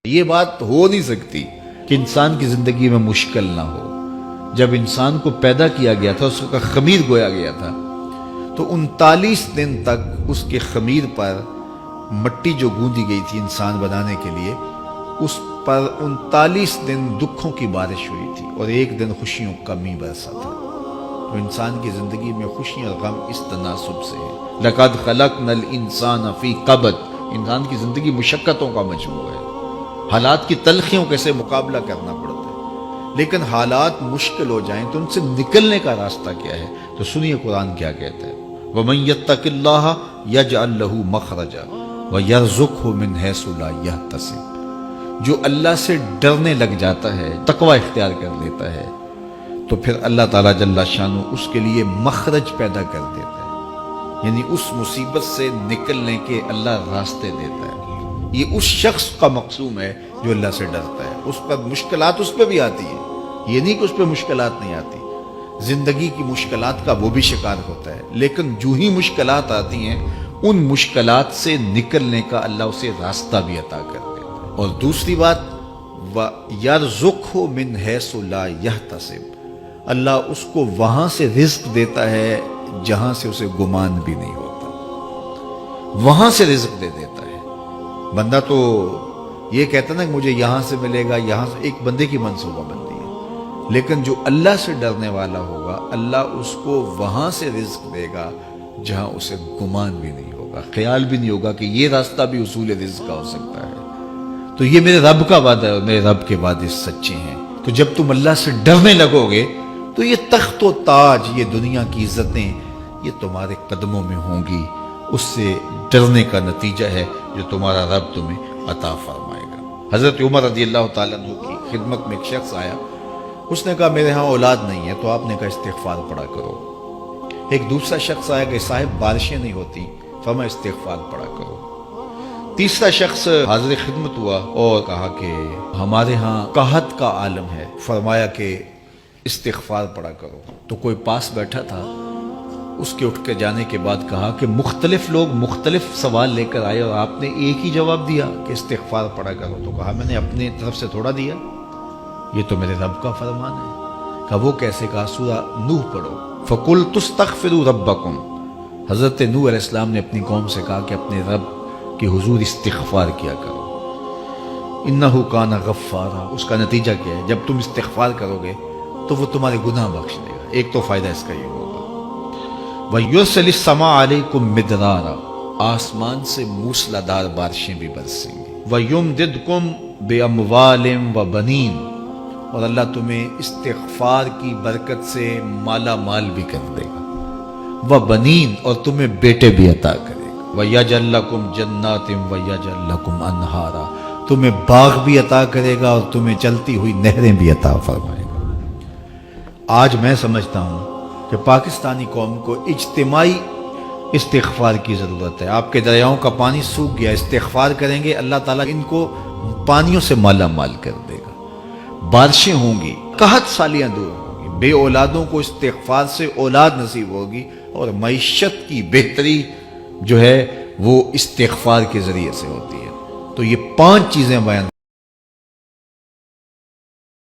یہ بات ہو نہیں سکتی کہ انسان کی زندگی میں مشکل نہ ہو۔ جب انسان کو پیدا کیا گیا تھا، اس کا خمیر گویا گیا تھا، تو 39 دن تک اس کے خمیر پر مٹی جو گوندی گئی تھی انسان بنانے کے لیے، اس پر 39 دن دکھوں کی بارش ہوئی تھی اور ایک دن خوشیوں کا می برسا تھا۔ تو انسان کی زندگی میں خوشی اور غم اس تناسب سے ہے۔ لَقَدْ خَلَقْنَا الْإِنسَانَ فِي قَبْضٍ۔ انسان کی زندگی مشقتوں کا مجموعہ ہے، حالات کی تلخیوں کے سے مقابلہ کرنا پڑتا ہے، لیکن حالات مشکل ہو جائیں تو ان سے نکلنے کا راستہ کیا ہے؟ تو سنیے قرآن کیا کہتا ہے، وَمَن يَتَّقِ اللَّهَ يَجْعَل لَّهُ مَخْرَجًا وَيَرْزُقْهُ مِنْ حَيْثُ لَا يَحْتَسِبُ۔ جو اللہ سے ڈرنے لگ جاتا ہے، تقوی اختیار کر لیتا ہے، تو پھر اللہ تعالیٰ جل شانہ اس کے لیے مخرج پیدا کر دیتا ہے، یعنی اس مصیبت سے نکلنے کے اللہ راستے دیتا ہے۔ یہ اس شخص کا مقصوم ہے جو اللہ سے ڈرتا ہے۔ اس پر مشکلات اس پہ بھی آتی ہے، یہ نہیں کہ اس پہ مشکلات نہیں آتی، زندگی کی مشکلات کا وہ بھی شکار ہوتا ہے، لیکن جو ہی مشکلات آتی ہیں ان مشکلات سے نکلنے کا اللہ اسے راستہ بھی عطا کر دیتا ہے۔ اور دوسری بات، وَيَرْزُقْهُ مِنْ حَيْثُ لَا يَحْتَسِبُ، اللہ اس کو وہاں سے رزق دیتا ہے جہاں سے اسے گمان بھی نہیں ہوتا، وہاں سے رزق دے دیتا ہے۔ بندہ تو یہ کہتا نا کہ مجھے یہاں سے ملے گا، یہاں سے، ایک بندے کی منصوبہ بندی ہے، لیکن جو اللہ سے ڈرنے والا ہوگا اللہ اس کو وہاں سے رزق دے گا جہاں اسے گمان بھی نہیں ہوگا، خیال بھی نہیں ہوگا کہ یہ راستہ بھی حصول رزق کا ہو سکتا ہے۔ تو یہ میرے رب کا وعدہ ہے اور میرے رب کے وعدے سچے ہیں۔ تو جب تم اللہ سے ڈرنے لگو گے تو یہ تخت و تاج، یہ دنیا کی عزتیں، یہ تمہارے قدموں میں ہوں گی۔ اس سے ڈرنے کا نتیجہ ہے جو تمہارا رب تمہیں عطا فرمائے گا۔ حضرت عمر رضی اللہ تعالیٰ عنہ کی خدمت میں ایک شخص آیا، اس نے کہا میرے ہاں اولاد نہیں ہے، تو آپ نے کہا استغفار پڑھا کرو۔ ایک دوسرا شخص آیا کہ صاحب بارشیں نہیں ہوتی، فرمایا استغفار پڑھا کرو۔ تیسرا شخص حاضر خدمت ہوا اور کہا کہ ہمارے ہاں قحط کا عالم ہے، فرمایا کہ استغفار پڑھا کرو۔ تو کوئی پاس بیٹھا تھا، اس کے اٹھ کے جانے کے بعد کہا کہ مختلف لوگ مختلف سوال لے کر آئے اور آپ نے ایک ہی جواب دیا کہ استغفار پڑھا کرو۔ تو کہا میں نے اپنی طرف سے تھوڑا دیا، یہ تو میرے رب کا فرمان ہے۔ کہا وہ کیسے؟ کہا سورہ نوح پڑھو، فَقُلْتُ اسْتَغْفِرُوا رَبَّكُمْ۔ حضرت نوح علیہ السلام نے اپنی قوم سے کہا کہ اپنے رب کے حضور استغفار کیا کرو، إِنَّهُ كَانَ غَفَّارًا۔ اس کا نتیجہ کیا ہے؟ جب تم استغفار کرو گے تو وہ تمہارے گناہ بخش دے گا۔ ایک تو فائدہ اس کا یہ ہوگا، وَيُرْسِلِ السَّمَاءَ عَلَيْكُمْ مِدْرَارًا، آسمان سے موسلا دار بارشیں بھی برسیں گی، وَيُمْدِدْكُمْ بِأَمْوَالٍ وَبَنِينَ، اور اللہ تمہیں استغفار کی برکت سے مالا مال بھی کر دے گا، وَبَنِينَ، اور تمہیں بیٹے بھی عطا کرے گا، وَيَجْعَلْ لَكُمْ جَنَّاتٍ وَيَجْعَلْ لَكُمْ أَنْهَارًا، تمہیں باغ بھی عطا کرے گا اور تمہیں چلتی ہوئی نہریں بھی عطا فرمائے گا۔ آج میں سمجھتا ہوں کہ پاکستانی قوم کو اجتماعی استغفار کی ضرورت ہے۔ آپ کے دریاؤں کا پانی سوکھ گیا، استغفار کریں گے اللہ تعالیٰ ان کو پانیوں سے مالا مال کر دے گا، بارشیں ہوں گی، قحط سالیاں دور ہوں گی، بے اولادوں کو استغفار سے اولاد نصیب ہوگی، اور معیشت کی بہتری جو ہے وہ استغفار کے ذریعے سے ہوتی ہے۔ تو یہ 5 چیزیں بیان